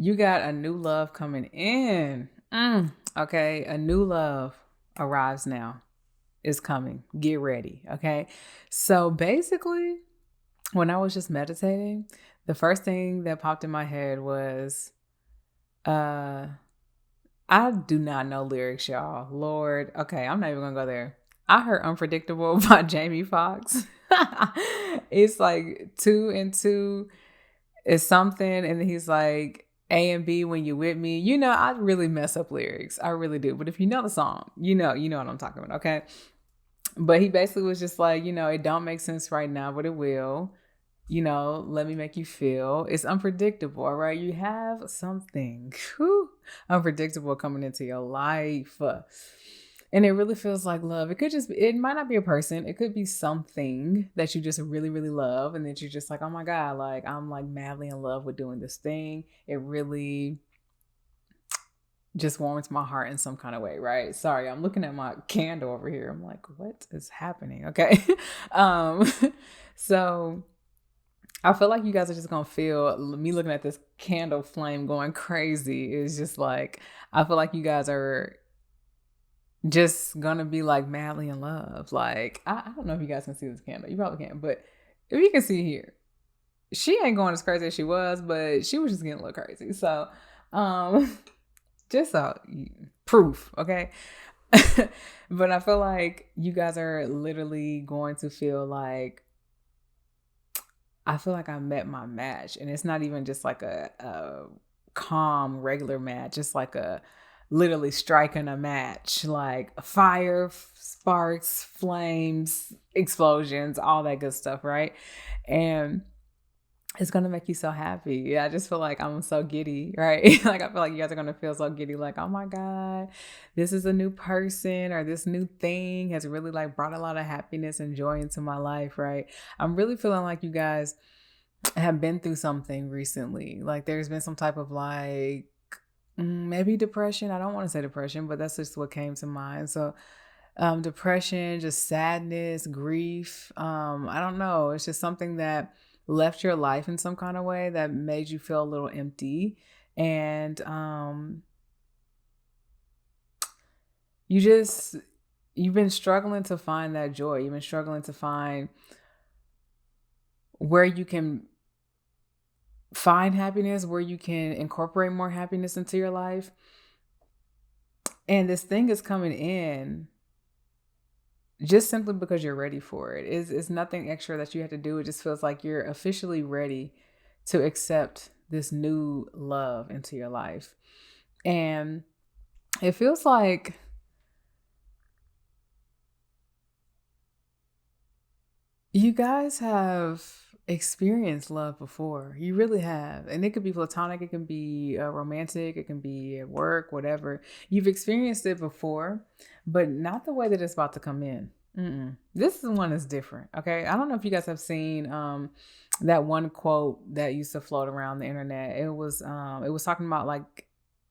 You got a new love coming in. Okay, a new love arrives now. Is coming. Get ready. Okay. So basically, when I was just meditating, the first thing that popped in my head was uh I do not know lyrics, y'all. Lord. Okay, I'm not even gonna go there. I heard Unpredictable by Jamie Foxx. It's like two and two is something, and then he's like A and B when you with me. I really mess up lyrics. I really do. But if you know the song, you know what I'm talking about, okay? But he basically was just like, it don't make sense right now, but it will. Let me make you feel. It's unpredictable, all right? You have something unpredictable coming into your life. And it really feels like love. It might not be a person. It could be something that you just really, really love. And that you're just like, oh my God, like I'm like madly in love with doing this thing. It really just warms my heart in some kind of way, right? Sorry, I'm looking at my candle over here. I'm like, what is happening? Okay. um, so I feel like you guys are just gonna feel me looking at this candle flame going crazy. It's just like I feel like you guys are just gonna be like madly in love. Like I don't know if you guys can see this candle. You probably can, but if you can see here, she ain't going as crazy as she was, but she was just getting a little crazy. So, just so proof, okay. But I feel like you guys are literally going to feel like I feel like I met my match, and it's not even just like a calm regular match. It's like a literally striking a match, like fire, sparks, flames, explosions, all that good stuff, right? And it's gonna make you so happy. Yeah, I just feel like I'm so giddy, right? Like I feel like you guys are gonna feel so giddy, like, oh my God, this is a new person or this new thing has really like brought a lot of happiness and joy into my life, right? I'm really feeling like you guys have been through something recently. Like there's been some type of like maybe depression. I don't want to say depression, but that's just what came to mind. So depression, just sadness, grief. I don't know. It's just something that left your life in some kind of way that made you feel a little empty. And you've been struggling to find that joy. You've been struggling to find where you can find happiness, where you can incorporate more happiness into your life. And this thing is coming in just simply because you're ready for it. It's nothing extra that you have to do. It just feels like you're officially ready to accept this new love into your life. And it feels like you guys have experienced love before. You really have. And it could be platonic, it can be romantic, it can be at work, whatever. You've experienced it before, but not the way that it's about to come in. This one is different. Okay. I don't know if you guys have seen that one quote that used to float around the internet. It was talking about like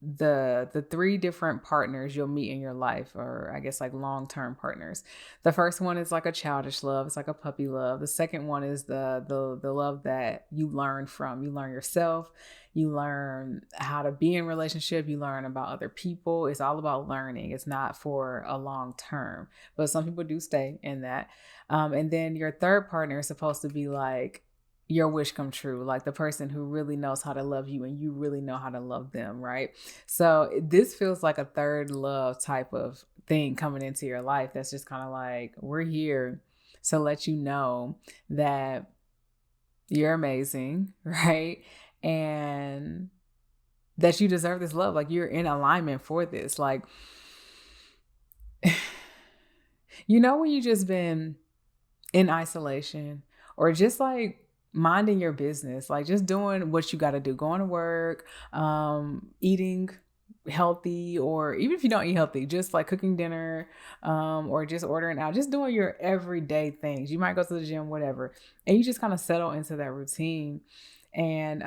the three different partners you'll meet in your life, or I guess like long-term partners. The first one is like a childish love. It's like a puppy love. The second one is the love that you learn from. You learn yourself. You learn how to be in relationship. You learn about other people. It's all about learning. It's not for a long term, but some people do stay in that. And then your third partner is supposed to be like your wish come true, like the person who really knows how to love you and you really know how to love them, right? So this feels like a third love type of thing coming into your life that's just kind of like, we're here to let you know that you're amazing, right? And that you deserve this love. Like you're in alignment for this. Like, when you just been in isolation or just like minding your business, like just doing what you got to do, going to work, eating healthy, or even if you don't eat healthy, just like cooking dinner, or just ordering out, just doing your everyday things. You might go to the gym, whatever, and you just kind of settle into that routine. And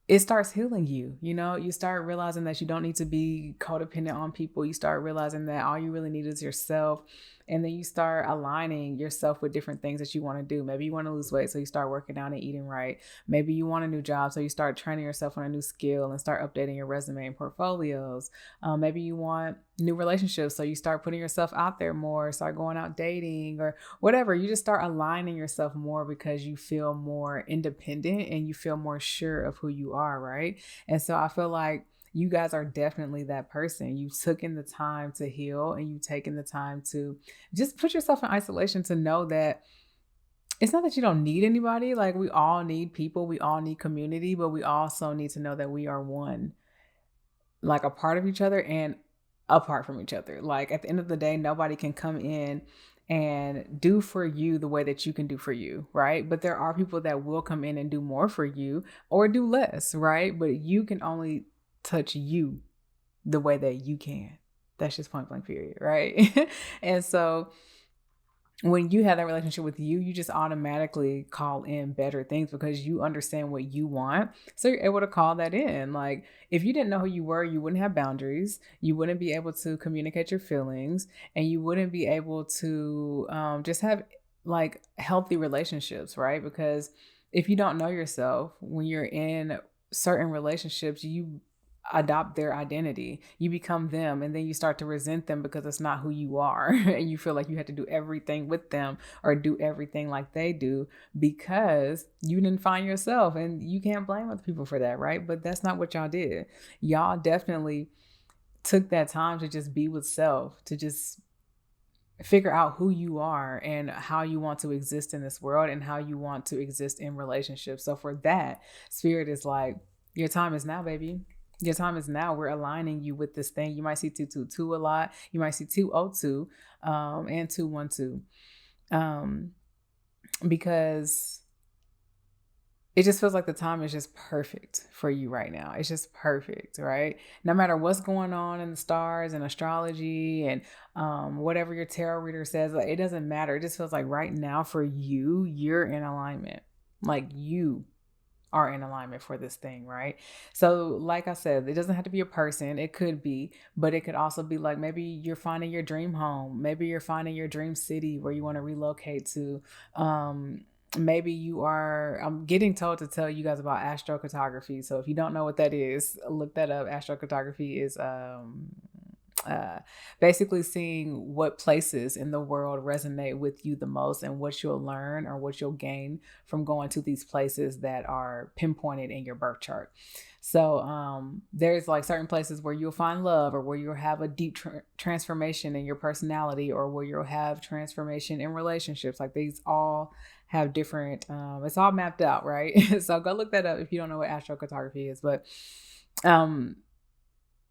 it starts healing you. You start realizing that you don't need to be codependent on people. You start realizing that all you really need is yourself. And then you start aligning yourself with different things that you want to do. Maybe you want to lose weight, so you start working out and eating right. Maybe you want a new job, so you start training yourself on a new skill and start updating your resume and portfolios. Maybe you want new relationships, so you start putting yourself out there more, start going out dating or whatever. You just start aligning yourself more because you feel more independent and you feel more sure of who you are, right? And so I feel like you guys are definitely that person. You took in the time to heal, and you taken the time to just put yourself in isolation to know that it's not that you don't need anybody. Like, we all need people, we all need community, but we also need to know that we are one, like a part of each other and apart from each other. Like, at the end of the day, nobody can come in and do for you the way that you can do for you, right? But there are people that will come in and do more for you or do less, right? But you can only touch you the way that you can. That's just point blank period, right? And so when you have that relationship with you, you just automatically call in better things because you understand what you want. So you're able to call that in. Like, if you didn't know who you were, you wouldn't have boundaries. You wouldn't be able to communicate your feelings, and you wouldn't be able to just have like healthy relationships, right? Because if you don't know yourself, when you're in certain relationships, you adopt their identity. You become them, and then you start to resent them because it's not who you are. And you feel like you have to do everything with them or do everything like they do because you didn't find yourself. And you can't blame other people for that, right? But that's not what y'all did. Y'all definitely took that time to just be with self, to just figure out who you are and how you want to exist in this world and how you want to exist in relationships. So for that, Spirit is like, your time is now, baby. Your time is now. We're aligning you with this thing. You might see 222 a lot. You might see 202 and 212 because it just feels like the time is just perfect for you right now. It's just perfect, right? No matter what's going on in the stars and astrology and whatever your tarot reader says, like, it doesn't matter. It just feels like right now for you, you're in alignment. Like, you are in alignment for this thing, right? So like I said, it doesn't have to be a person. It could be, but it could also be like, maybe you're finding your dream home. Maybe you're finding your dream city where you want to relocate to. Maybe you are, I'm getting told to tell you guys about astrocartography. So if you don't know what that is, look that up. Astrocartography is basically seeing what places in the world resonate with you the most and what you'll learn or what you'll gain from going to these places that are pinpointed in your birth chart. So there's like certain places where you'll find love, or where you'll have a deep transformation in your personality, or where you'll have transformation in relationships. Like, these all have different, it's all mapped out, right? So go look that up if you don't know what astrocartography is. But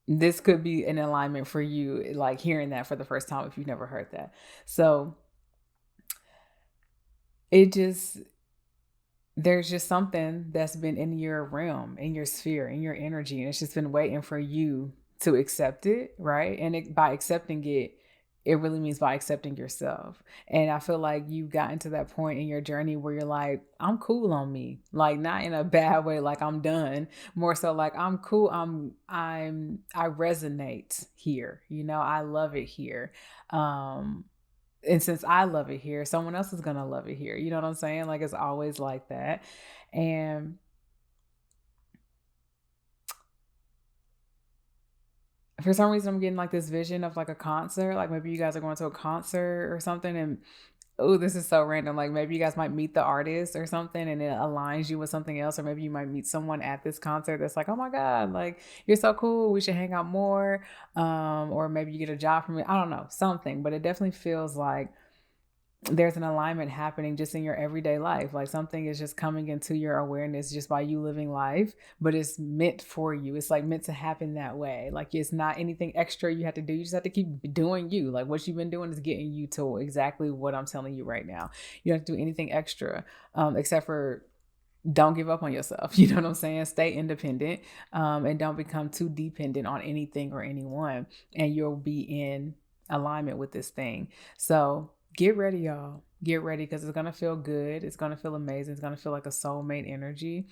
this could be an alignment for you, like hearing that for the first time if you've never heard that. So there's just something that's been in your realm, in your sphere, in your energy, and it's just been waiting for you to accept it, right? And by accepting it, it really means by accepting yourself. And I feel like you've gotten to that point in your journey where you're like, I'm cool on me. Like, not in a bad way, like I'm done. More so like, I'm cool. I resonate here. I love it here. And since I love it here, someone else is going to love it here. You know what I'm saying? Like, it's always like that. And for some reason, I'm getting like this vision of like a concert. Like, maybe you guys are going to a concert or something, and oh, this is so random. Like, maybe you guys might meet the artist or something, and it aligns you with something else. Or maybe you might meet someone at this concert that's like, oh my God, like, you're so cool. We should hang out more. Or maybe you get a job from it. I don't know, something. But it definitely feels like there's an alignment happening just in your everyday life. Like, something is just coming into your awareness just by you living life, but it's meant for you. It's like meant to happen that way. Like, it's not anything extra you have to do. You just have to keep doing you. Like, what you've been doing is getting you to exactly what I'm telling you right now. You don't have to do anything extra, except for don't give up on yourself. You know what I'm saying? Stay independent, and don't become too dependent on anything or anyone, and you'll be in alignment with this thing. So get ready, y'all. Get ready because it's going to feel good. It's going to feel amazing. It's going to feel like a soulmate energy.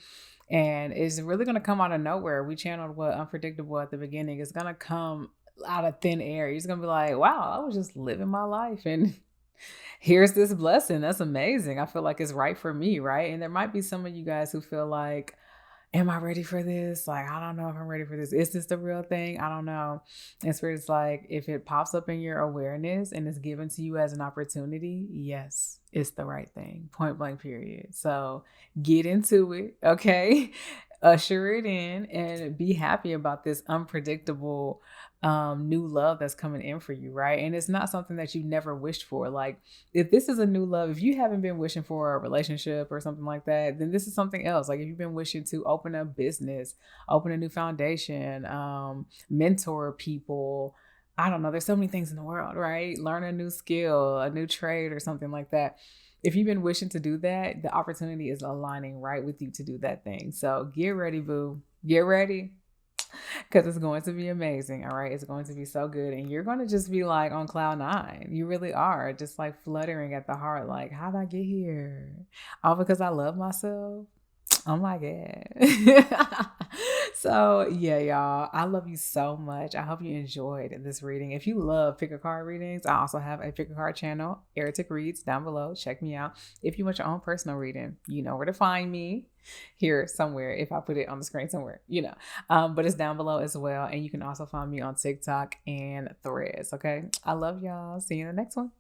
And it's really going to come out of nowhere. We channeled what unpredictable at the beginning. It's going to come out of thin air. You're just going to be like, wow, I was just living my life. And here's this blessing. That's amazing. I feel like it's right for me, right? And there might be some of you guys who feel like, am I ready for this? Like, I don't know if I'm ready for this. Is this the real thing? I don't know. And Spirit's like, if it pops up in your awareness and is given to you as an opportunity, yes, it's the right thing. Point blank, period. So get into it, okay? Usher it in and be happy about this unpredictable new love that's coming in for you, right? And it's not something that you never wished for. Like, if this is a new love, if you haven't been wishing for a relationship or something like that, then this is something else. Like, if you've been wishing to open a business, open a new foundation, mentor people, I don't know, there's so many things in the world, right? Learn a new skill, a new trade or something like that. If you've been wishing to do that, the opportunity is aligning right with you to do that thing. So get ready, boo. Get ready. Because it's going to be amazing. All right. It's going to be so good. And you're going to just be like on cloud nine. You really are. Just like fluttering at the heart. Like, how'd I get here? All because I love myself. Oh my God. So yeah, y'all, I love you so much. I hope you enjoyed this reading. If you love pick a card readings, I also have a pick a card channel, Erotic Reads, down below. Check me out. If you want your own personal reading, you know where to find me. Here somewhere, if I put it on the screen somewhere, but it's down below as well. And you can also find me on TikTok and Threads. Okay. I love y'all. See you in the next one.